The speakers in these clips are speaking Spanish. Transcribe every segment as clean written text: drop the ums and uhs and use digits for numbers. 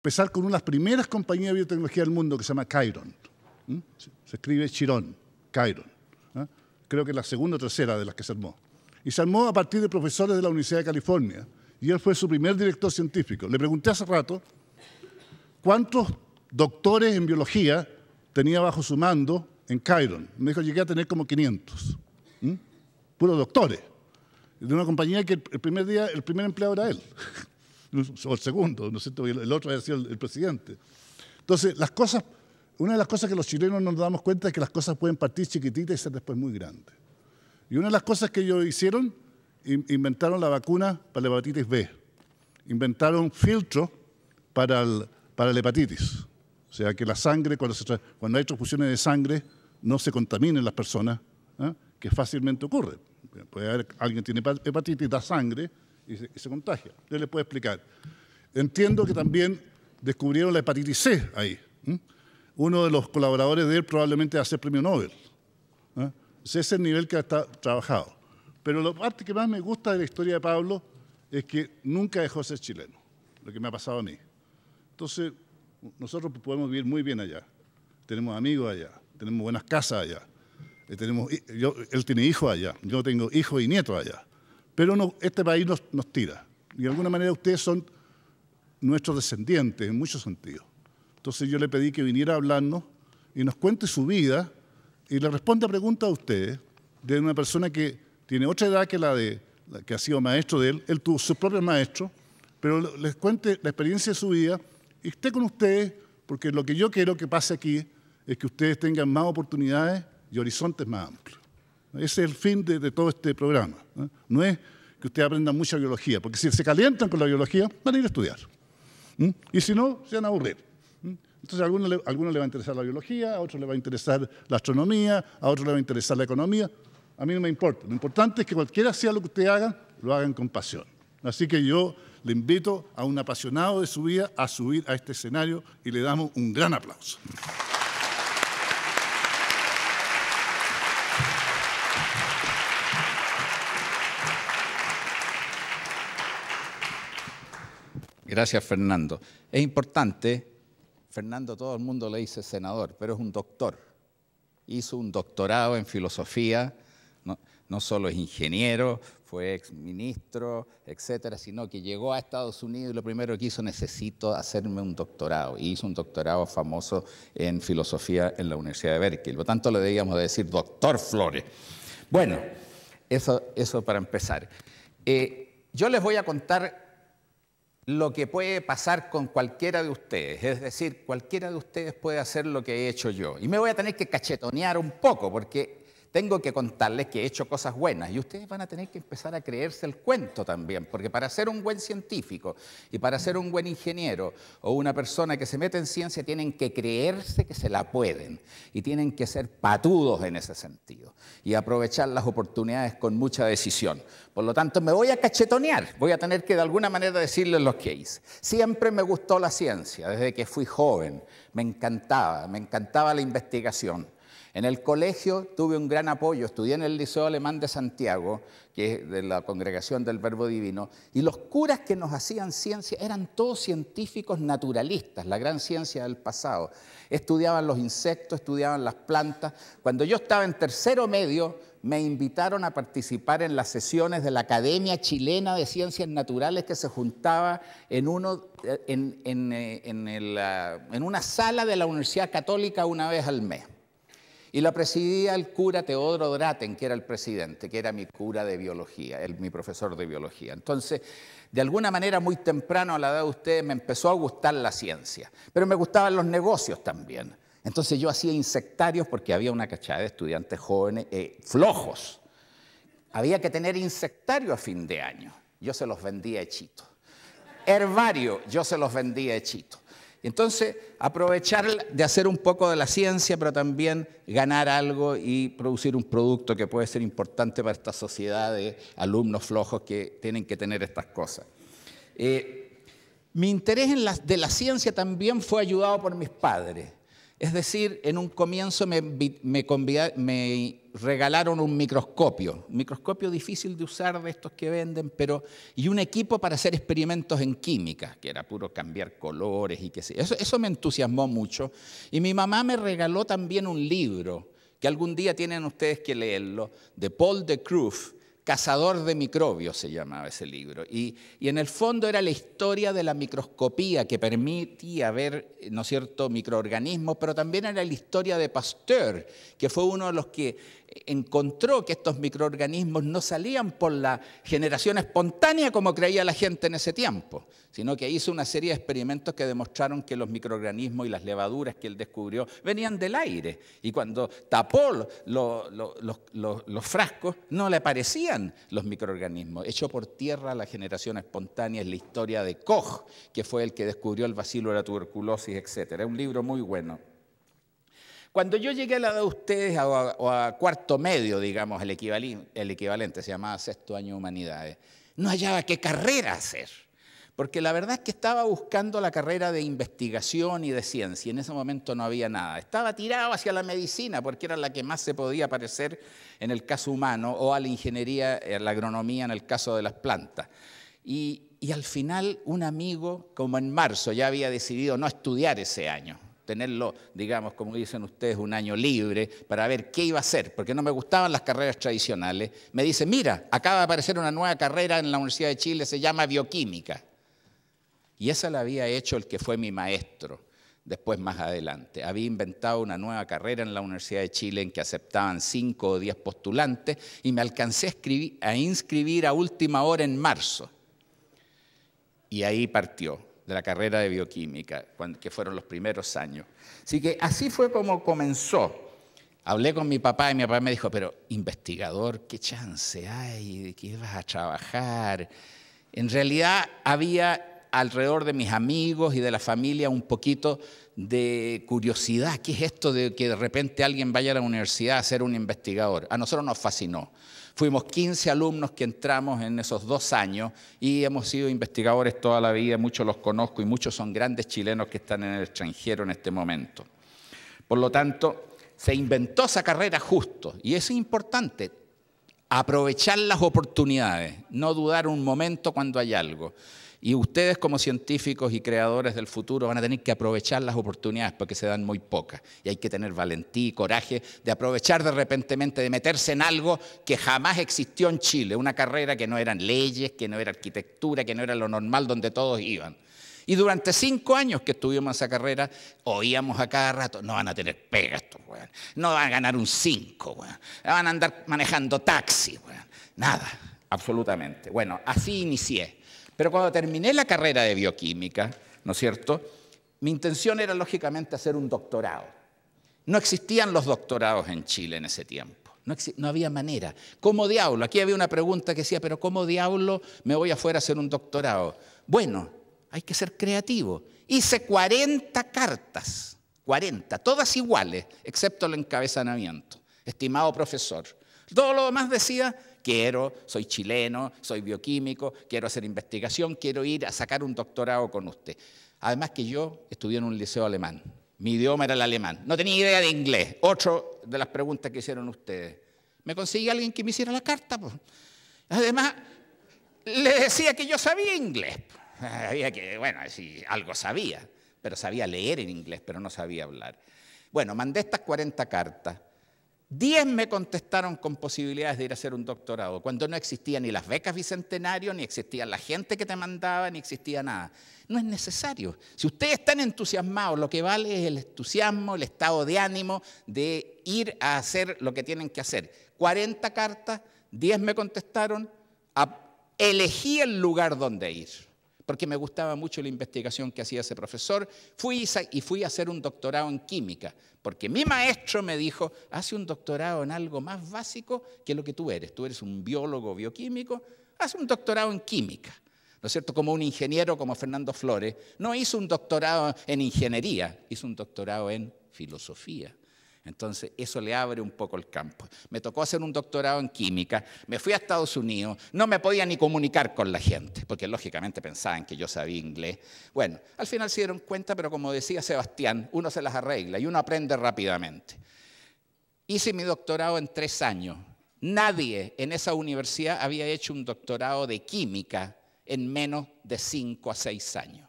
empezar con una de las primeras compañías de biotecnología del mundo que se llama Chiron. Se escribe Chirón, Chiron. Creo que es la segunda o tercera de las que se armó. Y se armó a partir de profesores de la Universidad de California. Y él fue su primer director científico. Le pregunté hace rato cuántos doctores en biología tenía bajo su mando en Chiron. Me dijo, llegué a tener como 500. Puros doctores. De una compañía que el primer día, el primer empleado era él. O el segundo, ¿no es cierto? El otro había sido el presidente. Entonces, las cosas, una de las cosas que los chilenos nos damos cuenta es que las cosas pueden partir chiquititas y ser después muy grandes. Y una de las cosas que ellos hicieron, inventaron la vacuna para la hepatitis B. Inventaron filtros para la hepatitis. O sea, que la sangre, cuando hay transfusiones de sangre, no se contaminen las personas, que fácilmente ocurre. Puede haber, alguien tiene hepatitis, da sangre y se contagia. Yo les puedo explicar. Entiendo que también descubrieron la hepatitis C ahí. Uno de los colaboradores de él probablemente va a ser premio Nobel. Ese es el nivel que ha trabajado. Pero la parte que más me gusta de la historia de Pablo es que nunca dejó de ser chileno, lo que me ha pasado a mí. Entonces, nosotros podemos vivir muy bien allá. Tenemos amigos allá, tenemos buenas casas allá. Él tiene hijos allá, yo tengo hijos y nietos allá. Pero este país nos tira. Y de alguna manera ustedes son nuestros descendientes en muchos sentidos. Entonces yo le pedí que viniera a hablarnos y nos cuente su vida y le responde a preguntas a ustedes de una persona que tiene otra edad que la que ha sido maestro de él. Él tuvo sus propios maestros, pero les cuente la experiencia de su vida y esté con ustedes, porque lo que yo quiero que pase aquí es que ustedes tengan más oportunidades y horizontes más amplios. Ese es el fin de todo este programa. No es que ustedes aprendan mucha biología, porque si se calientan con la biología, van a ir a estudiar. Y si no, se van a aburrir. Entonces a algunos les va a interesar la biología, a otros les va a interesar la astronomía, a otros les va a interesar la economía. A mí no me importa. Lo importante es que cualquiera sea lo que ustedes hagan, lo hagan con pasión. Así que yo le invito a un apasionado de su vida a subir a este escenario y le damos un gran aplauso. Gracias, Fernando. Es importante, Fernando todo el mundo le dice senador, pero es un doctor. Hizo un doctorado en filosofía, no solo es ingeniero, fue exministro, etcétera, sino que llegó a Estados Unidos y lo primero que hizo, necesito hacerme un doctorado. Y hizo un doctorado famoso en filosofía en la Universidad de Berkeley. Por lo tanto, le debíamos decir doctor Flores. Bueno, eso para empezar. Yo les voy a contar lo que puede pasar con cualquiera de ustedes, es decir, cualquiera de ustedes puede hacer lo que he hecho yo. Y me voy a tener que cachetonear un poco, porque tengo que contarles que he hecho cosas buenas y ustedes van a tener que empezar a creerse el cuento también, porque para ser un buen científico y para ser un buen ingeniero o una persona que se mete en ciencia tienen que creerse que se la pueden y tienen que ser patudos en ese sentido y aprovechar las oportunidades con mucha decisión. Por lo tanto, me voy a cachetonear, voy a tener que de alguna manera decirles lo que hice. Siempre me gustó la ciencia, desde que fui joven, me encantaba la investigación. En el colegio tuve un gran apoyo, estudié en el Liceo Alemán de Santiago, que es de la Congregación del Verbo Divino, y los curas que nos hacían ciencia eran todos científicos naturalistas, la gran ciencia del pasado. Estudiaban los insectos, estudiaban las plantas. Cuando yo estaba en tercero medio, me invitaron a participar en las sesiones de la Academia Chilena de Ciencias Naturales que se juntaba en una sala de la Universidad Católica una vez al mes. Y la presidía el cura Teodoro Draten, que era el presidente, que era mi cura de biología, mi profesor de biología. Entonces, de alguna manera, muy temprano a la edad de ustedes, me empezó a gustar la ciencia. Pero me gustaban los negocios también. Entonces yo hacía insectarios porque había una cachada de estudiantes jóvenes flojos. Había que tener insectario a fin de año. Yo se los vendía hechito. Herbario, yo se los vendía hechito. Entonces, aprovechar de hacer un poco de la ciencia, pero también ganar algo y producir un producto que puede ser importante para esta sociedad de alumnos flojos que tienen que tener estas cosas. Mi interés de la ciencia también fue ayudado por mis padres. Es decir, en un comienzo me regalaron un microscopio difícil de usar de estos que venden, y un equipo para hacer experimentos en química, que era puro cambiar colores y qué sé. Eso me entusiasmó mucho. Y mi mamá me regaló también un libro, que algún día tienen ustedes que leerlo, de Paul de Kruif, Cazador de microbios se llamaba ese libro, y en el fondo era la historia de la microscopía que permitía ver, ¿no es cierto?, microorganismos, pero también era la historia de Pasteur, que fue uno de los que encontró que estos microorganismos no salían por la generación espontánea como creía la gente en ese tiempo, sino que hizo una serie de experimentos que demostraron que los microorganismos y las levaduras que él descubrió venían del aire, y cuando tapó los frascos no le aparecían los microorganismos. Echó por tierra la generación espontánea. Es la historia de Koch, que fue el que descubrió el bacilo de la tuberculosis, etc. Es un libro muy bueno. Cuando yo llegué a la edad de ustedes, o a cuarto medio, digamos, el equivalente, se llamaba sexto año de humanidades, no hallaba qué carrera hacer. Porque la verdad es que estaba buscando la carrera de investigación y de ciencia, y en ese momento no había nada. Estaba tirado hacia la medicina, porque era la que más se podía parecer en el caso humano, o a la ingeniería, a la agronomía en el caso de las plantas. Y al final un amigo, como en marzo, ya había decidido no estudiar ese año, tenerlo, digamos, como dicen ustedes, un año libre para ver qué iba a hacer, porque no me gustaban las carreras tradicionales. Me dice, mira, acaba de aparecer una nueva carrera en la Universidad de Chile, se llama bioquímica. Y esa la había hecho el que fue mi maestro, después más adelante. Había inventado una nueva carrera en la Universidad de Chile en que aceptaban 5 o 10 postulantes, y me alcancé a inscribir a última hora en marzo. Y ahí partió, de la carrera de bioquímica, que fueron los primeros años. Así que así fue como comenzó. Hablé con mi papá y mi papá me dijo, pero investigador, ¿qué chance hay? ¿De qué vas a trabajar? En realidad había alrededor de mis amigos y de la familia un poquito de curiosidad. ¿Qué es esto de que de repente alguien vaya a la universidad a ser un investigador? A nosotros nos fascinó. Fuimos 15 alumnos que entramos en esos 2 años y hemos sido investigadores toda la vida. Muchos los conozco y muchos son grandes chilenos que están en el extranjero en este momento. Por lo tanto, se inventó esa carrera justo, y es importante aprovechar las oportunidades, no dudar un momento cuando hay algo. Y ustedes como científicos y creadores del futuro van a tener que aprovechar las oportunidades porque se dan muy pocas. Y hay que tener valentía y coraje de aprovechar de repentemente, de meterse en algo que jamás existió en Chile. Una carrera que no eran leyes, que no era arquitectura, que no era lo normal donde todos iban. Y durante 5 años que estuvimos en esa carrera, oíamos a cada rato, no van a tener pega estos weón, no van a ganar un 5, weón, van a andar manejando taxi, weón. Nada, absolutamente. Bueno, así inicié. Pero cuando terminé la carrera de bioquímica, ¿no es cierto?, mi intención era lógicamente hacer un doctorado. No existían los doctorados en Chile en ese tiempo. No había manera. ¿Cómo diablo? Aquí había una pregunta que decía, pero ¿cómo diablo me voy afuera a hacer un doctorado? Bueno, hay que ser creativo. Hice 40 cartas, 40, todas iguales, excepto el encabezamiento. Estimado profesor. Todo lo demás decía, soy chileno, soy bioquímico, quiero hacer investigación, quiero ir a sacar un doctorado con usted. Además que yo estudié en un liceo alemán. Mi idioma era el alemán. No tenía idea de inglés. Otra de las preguntas que hicieron ustedes. Me conseguí a alguien que me hiciera la carta. Pues. Además, le decía que yo sabía inglés. Había que, bueno, sí, algo sabía, pero sabía leer en inglés, pero no sabía hablar. Bueno, mandé estas 40 cartas. 10 me contestaron con posibilidades de ir a hacer un doctorado, cuando no existían ni las becas Bicentenario, ni existía la gente que te mandaba, ni existía nada. No es necesario. Si ustedes están entusiasmados, lo que vale es el entusiasmo, el estado de ánimo de ir a hacer lo que tienen que hacer. 40 cartas, 10 me contestaron, elegí el lugar donde ir, porque me gustaba mucho la investigación que hacía ese profesor. Fui a hacer un doctorado en química, porque mi maestro me dijo, hace un doctorado en algo más básico que lo que tú eres. Tú eres un biólogo bioquímico, haz un doctorado en química. ¿No es cierto? Como un ingeniero como Fernando Flores, no hizo un doctorado en ingeniería, hizo un doctorado en filosofía. Entonces, eso le abre un poco el campo. Me tocó hacer un doctorado en química, me fui a Estados Unidos, no me podía ni comunicar con la gente, porque lógicamente pensaban que yo sabía inglés. Bueno, al final se dieron cuenta, pero como decía Sebastián, uno se las arregla y uno aprende rápidamente. Hice mi doctorado en 3 años. Nadie en esa universidad había hecho un doctorado de química en menos de 5 a 6 años.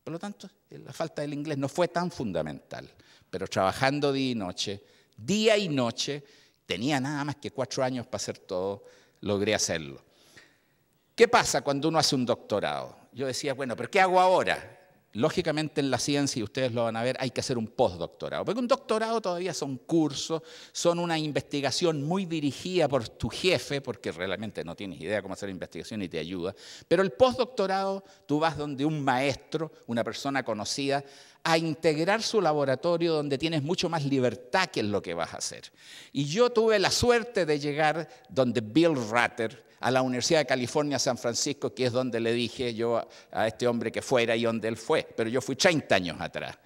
Por lo tanto, la falta del inglés no fue tan fundamental. Pero trabajando día y noche, tenía nada más que 4 años para hacer todo, logré hacerlo. ¿Qué pasa cuando uno hace un doctorado? Yo decía, bueno, ¿pero qué hago ahora? Lógicamente en la ciencia, y ustedes lo van a ver, hay que hacer un postdoctorado, porque un doctorado todavía son cursos, son una investigación muy dirigida por tu jefe, porque realmente no tienes idea cómo hacer investigación y te ayuda, pero el postdoctorado, tú vas donde un maestro, una persona conocida, a integrar su laboratorio donde tienes mucho más libertad que en lo que vas a hacer. Y yo tuve la suerte de llegar donde Bill Rutter, a la Universidad de California, San Francisco, que es donde le dije yo a este hombre que fuera y donde él fue, pero yo fui 30 años atrás.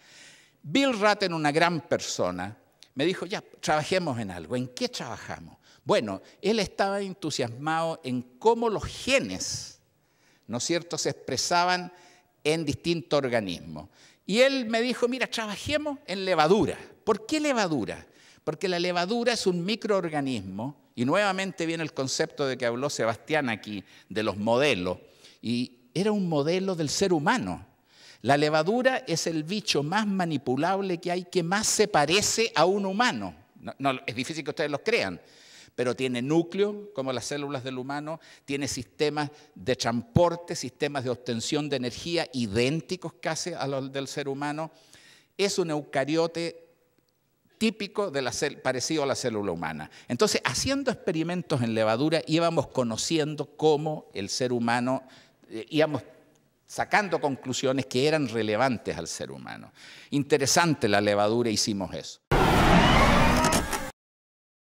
Bill Rutter, una gran persona, me dijo, ya, trabajemos en algo. ¿En qué trabajamos? Bueno, él estaba entusiasmado en cómo los genes, ¿no es cierto?, se expresaban en distintos organismos. Y él me dijo, mira, trabajemos en levadura. ¿Por qué levadura? Porque la levadura es un microorganismo, y nuevamente viene el concepto de que habló Sebastián aquí, de los modelos, y era un modelo del ser humano. La levadura es el bicho más manipulable que hay, que más se parece a un humano. No, es difícil que ustedes lo crean, pero tiene núcleo, como las células del humano, tiene sistemas de transporte, sistemas de obtención de energía idénticos casi a los del ser humano. Es un eucariote típico parecido a la célula humana. Entonces, haciendo experimentos en levadura, íbamos conociendo cómo el ser humano, íbamos sacando conclusiones que eran relevantes al ser humano. Interesante la levadura, hicimos eso.